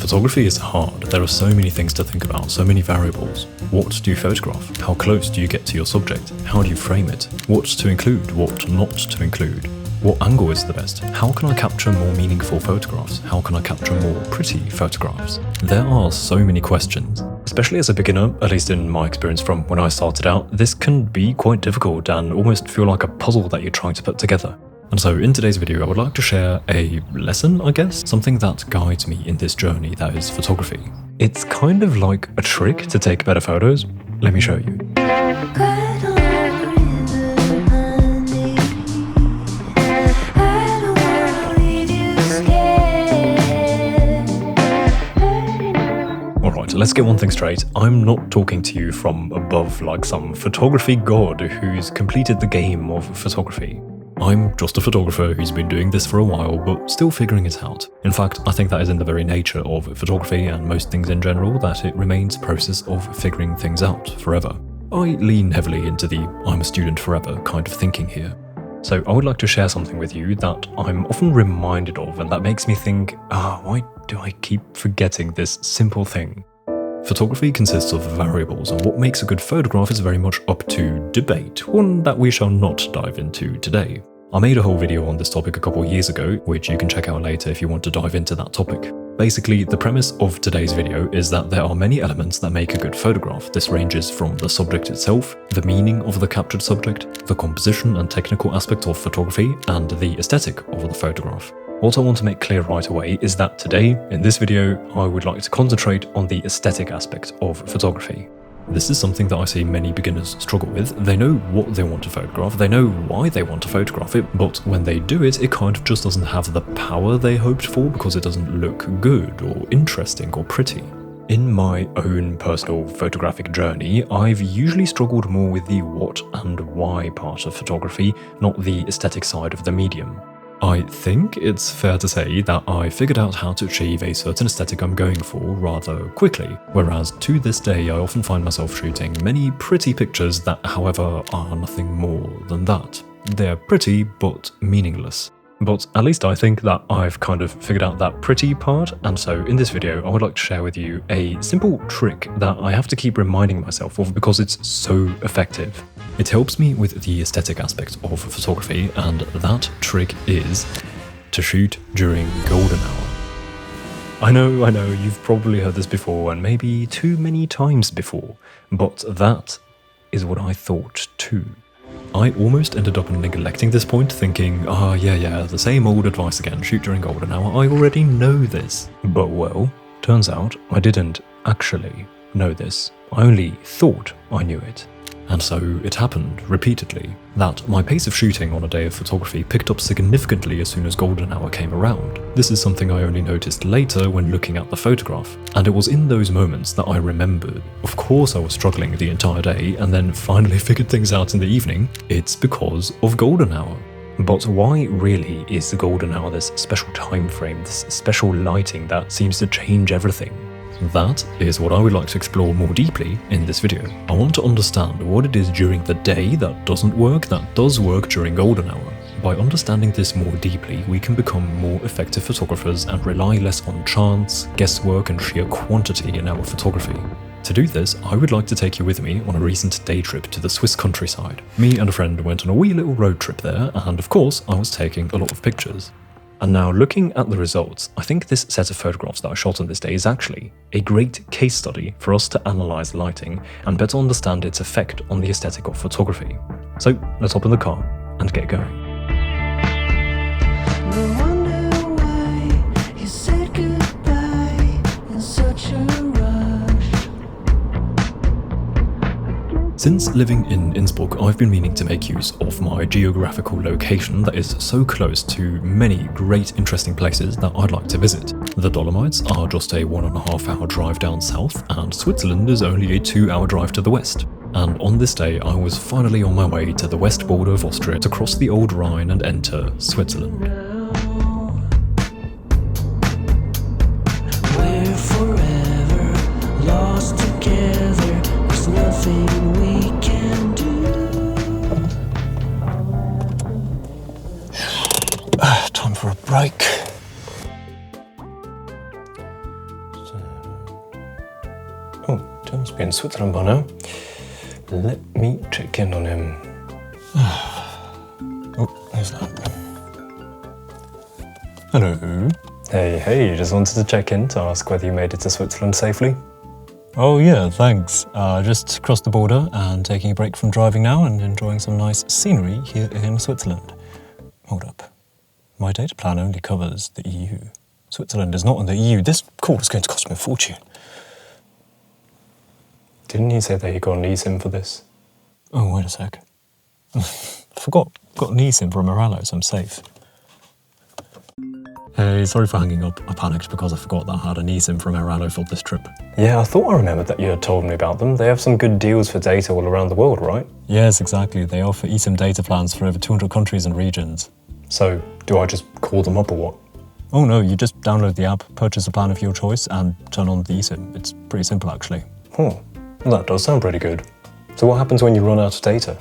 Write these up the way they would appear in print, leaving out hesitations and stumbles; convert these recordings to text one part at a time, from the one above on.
Photography is hard. There are so many things to think about, so many variables. What do you photograph? How close do you get to your subject? How do you frame it? What to include? What not to include? What angle is the best? How can I capture more meaningful photographs? How can I capture more pretty photographs? There are so many questions. Especially as a beginner, at least in my experience from when I started out, this can be quite difficult and almost feel like a puzzle that you're trying to put together. And so in today's video, I would like to share a lesson, I guess, something that guides me in this journey that is photography. It's kind of like a trick to take better photos. Let me show you. Alright, let's get one thing straight. I'm not talking to you from above like some photography god who's completed the game of photography. I'm just a photographer who's been doing this for a while, but still figuring it out. In fact, I think that is in the very nature of photography and most things in general, that it remains a process of figuring things out forever. I lean heavily into the I'm a student forever kind of thinking here. So I would like to share something with you that I'm often reminded of and that makes me think, why do I keep forgetting this simple thing? Photography consists of variables, and what makes a good photograph is very much up to debate, one that we shall not dive into today. I made a whole video on this topic a couple years ago, which you can check out later if you want to dive into that topic. Basically, the premise of today's video is that there are many elements that make a good photograph. This ranges from the subject itself, the meaning of the captured subject, the composition and technical aspect of photography, and the aesthetic of the photograph. What I want to make clear right away is that today, in this video, I would like to concentrate on the aesthetic aspect of photography. This is something that I see many beginners struggle with. They know what they want to photograph, they know why they want to photograph it, but when they do it, it kind of just doesn't have the power they hoped for because it doesn't look good or interesting or pretty. In my own personal photographic journey, I've usually struggled more with the what and why part of photography, not the aesthetic side of the medium. I think it's fair to say that I figured out how to achieve a certain aesthetic I'm going for rather quickly, whereas to this day I often find myself shooting many pretty pictures that, however, are nothing more than that. They're pretty but meaningless. But at least I think that I've kind of figured out that pretty part, and so in this video I would like to share with you a simple trick that I have to keep reminding myself of because it's so effective. It helps me with the aesthetic aspect of photography, and that trick is to shoot during golden hour. I know, you've probably heard this before, and maybe too many times before, but that is what I thought too. I almost ended up neglecting this point, thinking, yeah, the same old advice again, shoot during golden hour, I already know this. But well, turns out I didn't actually know this. I only thought I knew it. And so it happened repeatedly that my pace of shooting on a day of photography picked up significantly as soon as golden hour came around. This is something I only noticed later when looking at the photograph, and it was in those moments that I remembered. Of course I was struggling the entire day and then finally figured things out in the evening. It's because of golden hour. But why really is the golden hour this special time frame, this special lighting that seems to change everything? That is what I would like to explore more deeply in this video. I want to understand what it is during the day that doesn't work, that does work during golden hour. By understanding this more deeply, we can become more effective photographers and rely less on chance, guesswork, and sheer quantity in our photography. To do this, I would like to take you with me on a recent day trip to the Swiss countryside. Me and a friend went on a wee little road trip there, and of course, I was taking a lot of pictures. And now looking at the results, I think this set of photographs that I shot on this day is actually a great case study for us to analyse lighting and better understand its effect on the aesthetic of photography. So let's hop in the car and get going. Since living in Innsbruck, I've been meaning to make use of my geographical location that is so close to many great interesting places that I'd like to visit. The Dolomites are just a 1.5 hour drive down south, and Switzerland is only a 2-hour drive to the west. And on this day I was finally on my way to the west border of Austria to cross the Old Rhine and enter Switzerland. We're forever lost together, there's nothing we can do. Time for a break. Oh, Tim must be in Switzerland by now. Let me check in on him. Oh, who's that? Hello. Hey, just wanted to check in to ask whether you made it to Switzerland safely. Oh yeah, thanks. Just crossed the border and taking a break from driving now and enjoying some nice scenery here in Switzerland. Hold up. My data plan only covers the EU. Switzerland is not in the EU. This call is going to cost me a fortune. Didn't you say that you got an eSIM for this? Oh, wait a sec. Forgot. Got an eSIM from Morales. I'm safe. Hey, sorry for hanging up. I panicked because I forgot that I had an eSIM from Morales for this trip. Yeah, I thought I remembered that you had told me about them. They have some good deals for data all around the world, right? Yes, exactly. They offer eSIM data plans for over 200 countries and regions. So, do I just call them up or what? Oh no, you just download the app, purchase a plan of your choice, and turn on the eSIM. It's pretty simple, actually. Oh, well, that does sound pretty good. So what happens when you run out of data?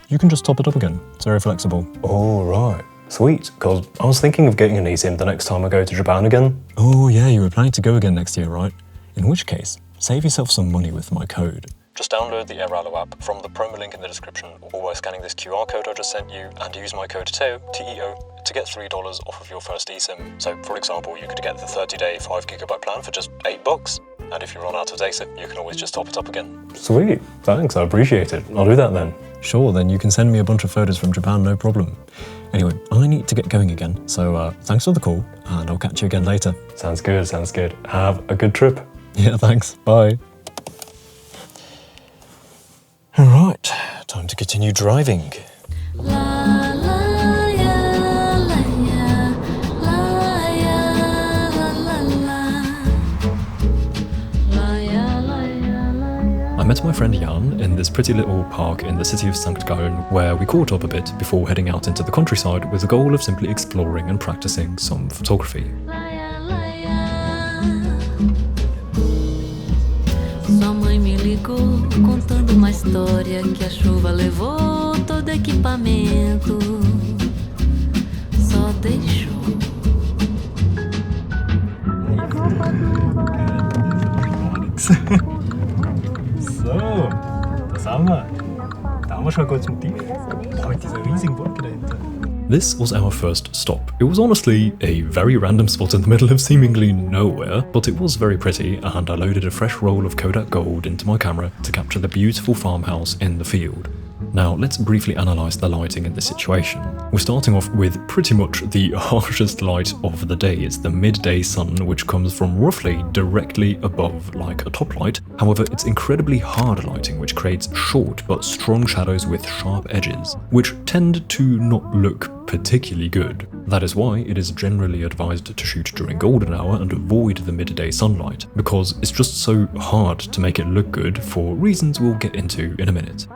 You can just top it up again. It's very flexible. Oh, right. Sweet, because I was thinking of getting an eSIM the next time I go to Japan again. Oh yeah, you were planning to go again next year, right? In which case, save yourself some money with my code. Just download the Airalo app from the promo link in the description or by scanning this QR code I just sent you and use my code TEO, T-E-O, to get $3 off of your first eSIM. So, for example, you could get the 30-day 5GB plan for just $8. And if you run out of data, you can always just top it up again. Sweet, thanks, I appreciate it. I'll do that then. Sure, then you can send me a bunch of photos from Japan, no problem. Anyway, I need to get going again, so thanks for the call, and I'll catch you again later. Sounds good. Have a good trip. Yeah, thanks. Bye. All right, time to continue driving. I met my friend Jan in this pretty little park in the city of St. Gallen, where we caught up a bit before heading out into the countryside with the goal of simply exploring and practicing some photography. Sua mãe me ligou contando uma história que a chuva levou todo equipamento. Só deixou. So, da sind wir. Da haben wir schon ein gutes Motiv. Heute ist ein riesiger Wolke dahinter. This was our first stop. It was honestly a very random spot in the middle of seemingly nowhere, but it was very pretty, and I loaded a fresh roll of Kodak Gold into my camera to capture the beautiful farmhouse in the field. Now, let's briefly analyse the lighting in this situation. We're starting off with pretty much the harshest light of the day. It's the midday sun, which comes from roughly directly above like a top light. However, it's incredibly hard lighting, which creates short but strong shadows with sharp edges, which tend to not look particularly good. That is why it is generally advised to shoot during golden hour and avoid the midday sunlight, because it's just so hard to make it look good for reasons we'll get into in a minute.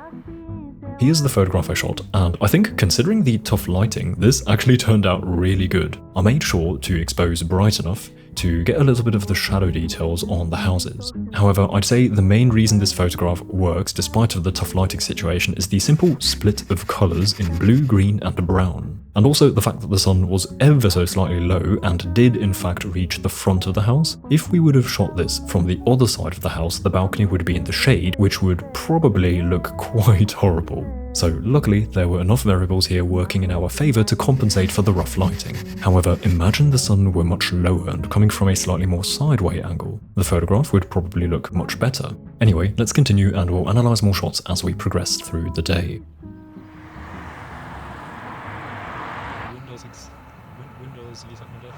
Here's the photograph I shot, and I think considering the tough lighting, this actually turned out really good. I made sure to expose bright enough to get a little bit of the shadow details on the houses. However, I'd say the main reason this photograph works despite of the tough lighting situation is the simple split of colours in blue, green and brown. And also the fact that the sun was ever so slightly low and did in fact reach the front of the house. If we would have shot this from the other side of the house, the balcony would be in the shade, which would probably look quite horrible. So luckily there were enough variables here working in our favour to compensate for the rough lighting. However, imagine the sun were much lower and coming from a slightly more sideway angle. The photograph would probably look much better. Anyway, let's continue and we'll analyse more shots as we progress through the day. Windows, wie sagt man das?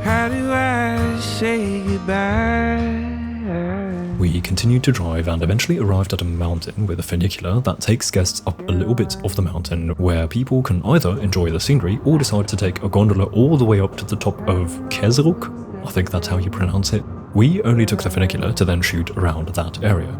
How do I say goodbye? We continued to drive and eventually arrived at a mountain with a funicular that takes guests up a little bit of the mountain, where people can either enjoy the scenery or decide to take a gondola all the way up to the top of Kesruk, I think that's how you pronounce it. We only took the funicular to then shoot around that area.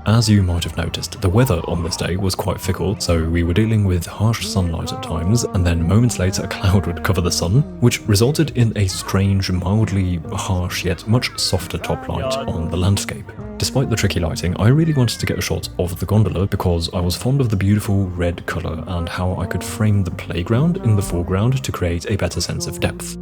As you might have noticed, the weather on this day was quite fickle, so we were dealing with harsh sunlight at times, and then moments later a cloud would cover the sun, which resulted in a strange, mildly harsh yet much softer top light on the landscape. Despite the tricky lighting, I really wanted to get a shot of the gondola because I was fond of the beautiful red colour and how I could frame the playground in the foreground to create a better sense of depth.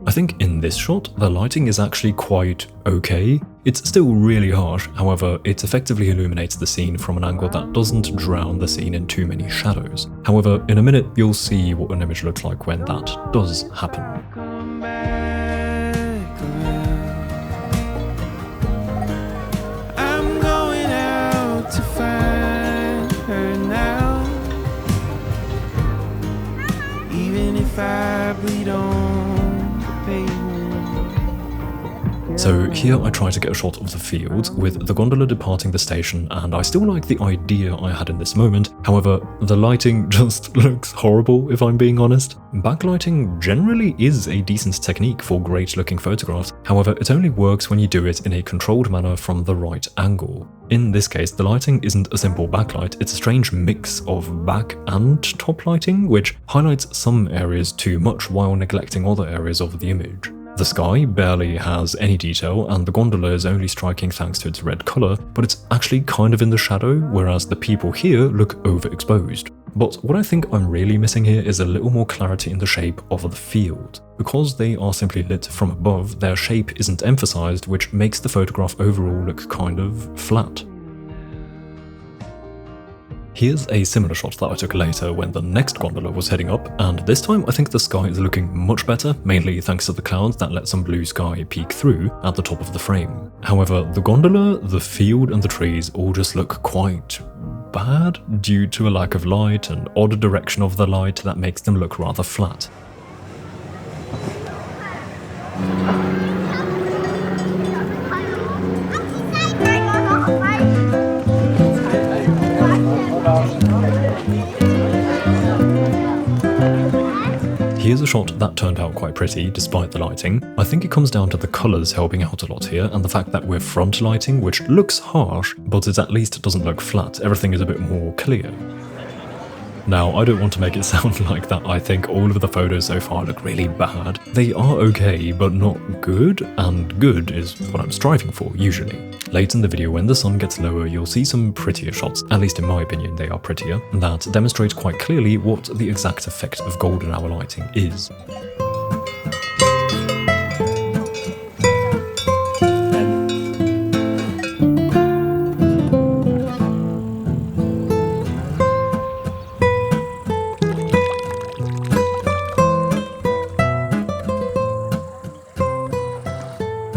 I think in this shot, the lighting is actually quite okay. It's still really harsh, however, it effectively illuminates the scene from an angle that doesn't drown the scene in too many shadows. However, in a minute, you'll see what an image looks like when that does happen. I'm going out to find her now, even if I bleed on. So here I try to get a shot of the fields with the gondola departing the station, and I still like the idea I had in this moment. However, the lighting just looks horrible if I'm being honest. Backlighting generally is a decent technique for great looking photographs, however it only works when you do it in a controlled manner from the right angle. In this case, the lighting isn't a simple backlight, it's a strange mix of back and top lighting, which highlights some areas too much while neglecting other areas of the image. The sky barely has any detail, and the gondola is only striking thanks to its red colour, but it's actually kind of in the shadow, whereas the people here look overexposed. But what I think I'm really missing here is a little more clarity in the shape of the field. Because they are simply lit from above, their shape isn't emphasised, which makes the photograph overall look kind of flat. Here's a similar shot that I took later when the next gondola was heading up, and this time I think the sky is looking much better, mainly thanks to the clouds that let some blue sky peek through at the top of the frame. However, the gondola, the field and the trees all just look quite bad due to a lack of light and odd direction of the light that makes them look rather flat. Here's a shot that turned out quite pretty despite the lighting. I think it comes down to the colours helping out a lot here, and the fact that we're front lighting, which looks harsh, but it at least doesn't look flat. Everything is a bit more clear. Now, I don't want to make it sound like that I think all of the photos so far look really bad. They are okay, but not good, and good is what I'm striving for, usually. Late in the video, when the sun gets lower, you'll see some prettier shots, at least in my opinion they are prettier, that demonstrate quite clearly what the exact effect of golden hour lighting is.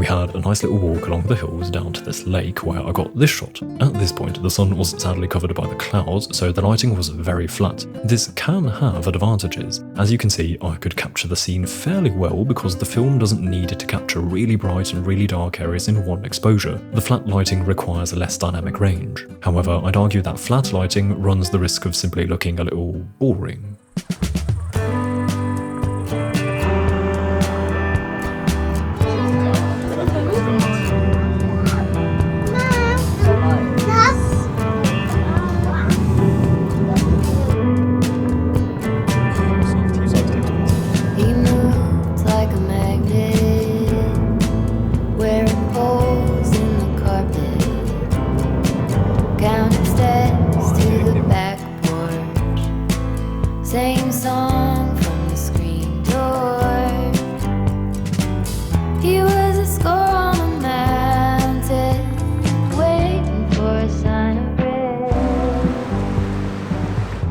Had a nice little walk along the hills down to this lake where I got this shot. At this point, the sun was sadly covered by the clouds, so the lighting was very flat. This can have advantages. As you can see, I could capture the scene fairly well because the film doesn't need to capture really bright and really dark areas in one exposure. The flat lighting requires a less dynamic range. However, I'd argue that flat lighting runs the risk of simply looking a little boring. Same song from the screen door. He was a score on a mountain, waiting for a sign of red.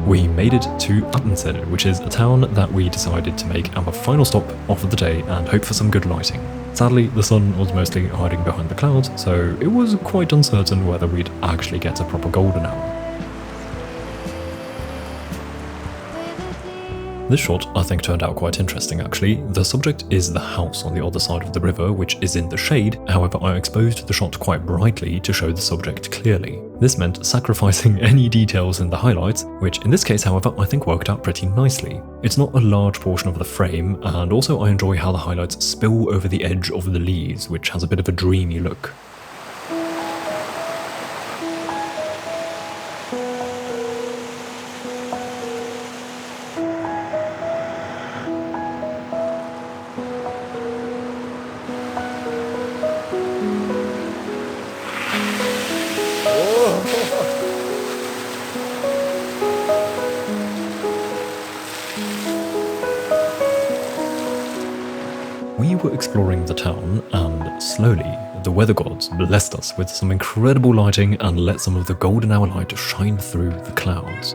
We made it to Attensen, which is a town that we decided to make our final stop of the day and hope for some good lighting. Sadly, the sun was mostly hiding behind the clouds, so it was quite uncertain whether we'd actually get a proper golden hour. This shot I think turned out quite interesting actually. The subject is the house on the other side of the river, which is in the shade. However, I exposed the shot quite brightly to show the subject clearly. This meant sacrificing any details in the highlights, which in this case, however, I think worked out pretty nicely. It's not a large portion of the frame, and also I enjoy how the highlights spill over the edge of the leaves, which has a bit of a dreamy look. We were exploring the town, and slowly, the weather gods blessed us with some incredible lighting and let some of the golden hour light shine through the clouds.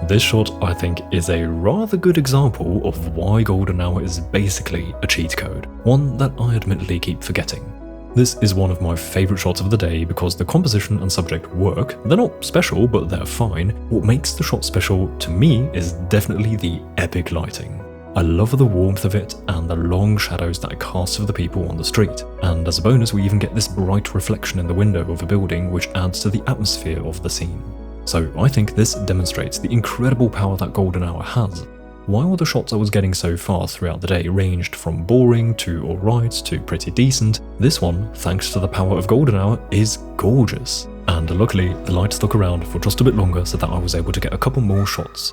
This shot, I think, is a rather good example of why golden hour is basically a cheat code, one that I admittedly keep forgetting. This is one of my favourite shots of the day because the composition and subject work. They're not special, but they're fine. What makes the shot special to me is definitely the epic lighting. I love the warmth of it and the long shadows that it casts of the people on the street. And as a bonus, we even get this bright reflection in the window of a building which adds to the atmosphere of the scene. So I think this demonstrates the incredible power that golden hour has. While the shots I was getting so far throughout the day ranged from boring to alright to pretty decent, this one, thanks to the power of golden hour, is gorgeous. And luckily, the light stuck around for just a bit longer so that I was able to get a couple more shots.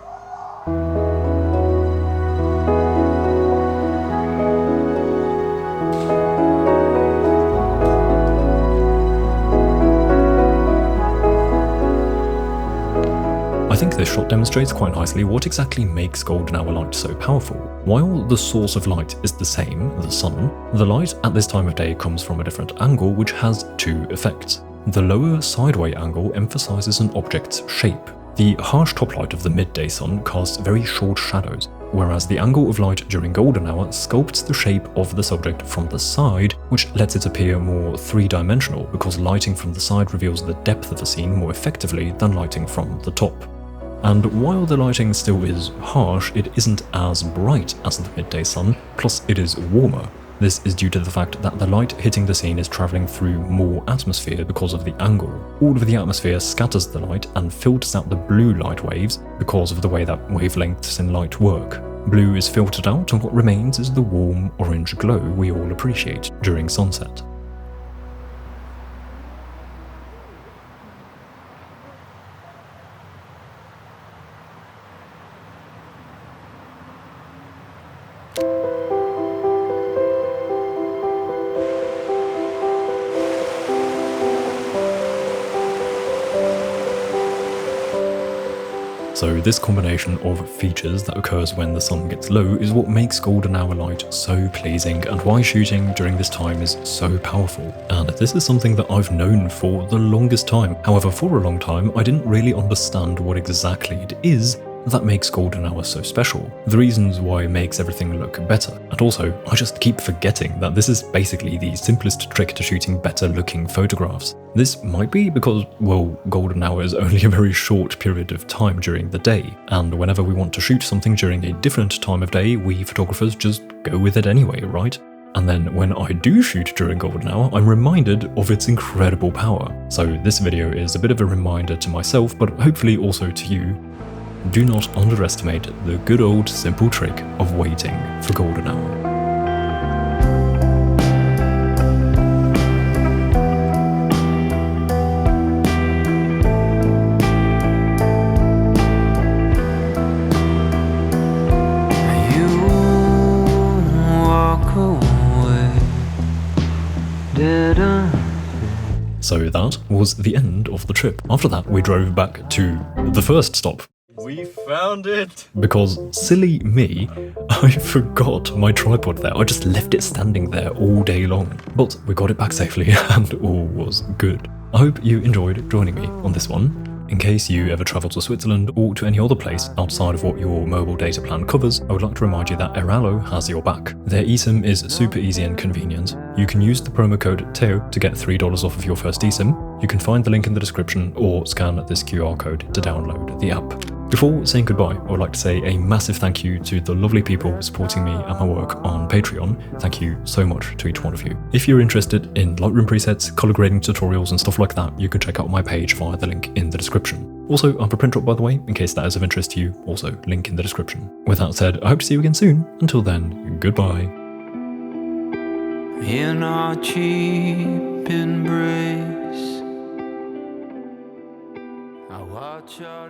I think this shot demonstrates quite nicely what exactly makes golden hour light so powerful. While the source of light is the same, the sun, the light at this time of day comes from a different angle which has two effects. The lower sideway angle emphasizes an object's shape. The harsh toplight of the midday sun casts very short shadows, whereas the angle of light during golden hour sculpts the shape of the subject from the side, which lets it appear more three-dimensional because lighting from the side reveals the depth of a scene more effectively than lighting from the top. And while the lighting still is harsh, it isn't as bright as the midday sun, plus it is warmer. This is due to the fact that the light hitting the scene is travelling through more atmosphere because of the angle. All of the atmosphere scatters the light and filters out the blue light waves because of the way that wavelengths in light work. Blue is filtered out and what remains is the warm orange glow we all appreciate during sunset. So this combination of features that occurs when the sun gets low is what makes golden hour light so pleasing and why shooting during this time is so powerful. And this is something that I've known for the longest time. However, for a long time, I didn't really understand what exactly it is that makes golden hour so special, the reasons why it makes everything look better. And also, I just keep forgetting that this is basically the simplest trick to shooting better looking photographs. This might be because, well, golden hour is only a very short period of time during the day, and whenever we want to shoot something during a different time of day, we photographers just go with it anyway, right? And then when I do shoot during golden hour, I'm reminded of its incredible power. So this video is a bit of a reminder to myself, but hopefully also to you. Do not underestimate the good old simple trick of waiting for golden hour. You walk away, didn't. So that was the end of the trip. After that, we drove back to the first stop. We found it! Because silly me, I forgot my tripod there. I just left it standing there all day long. But we got it back safely and all was good. I hope you enjoyed joining me on this one. In case you ever travel to Switzerland or to any other place outside of what your mobile data plan covers, I would like to remind you that Eralo has your back. Their eSIM is super easy and convenient. You can use the promo code TEO to get $3 off of your first eSIM. You can find the link in the description or scan this QR code to download the app. Before saying goodbye, I would like to say a massive thank you to the lovely people supporting me and my work on Patreon. Thank you so much to each one of you. If you're interested in Lightroom presets, color grading tutorials and stuff like that, you can check out my page via the link in the description. Also, I'm a print drop by the way, in case that is of interest to you, also link in the description. With that said, I hope to see you again soon. Until then, goodbye. In our cheap embrace, I watch our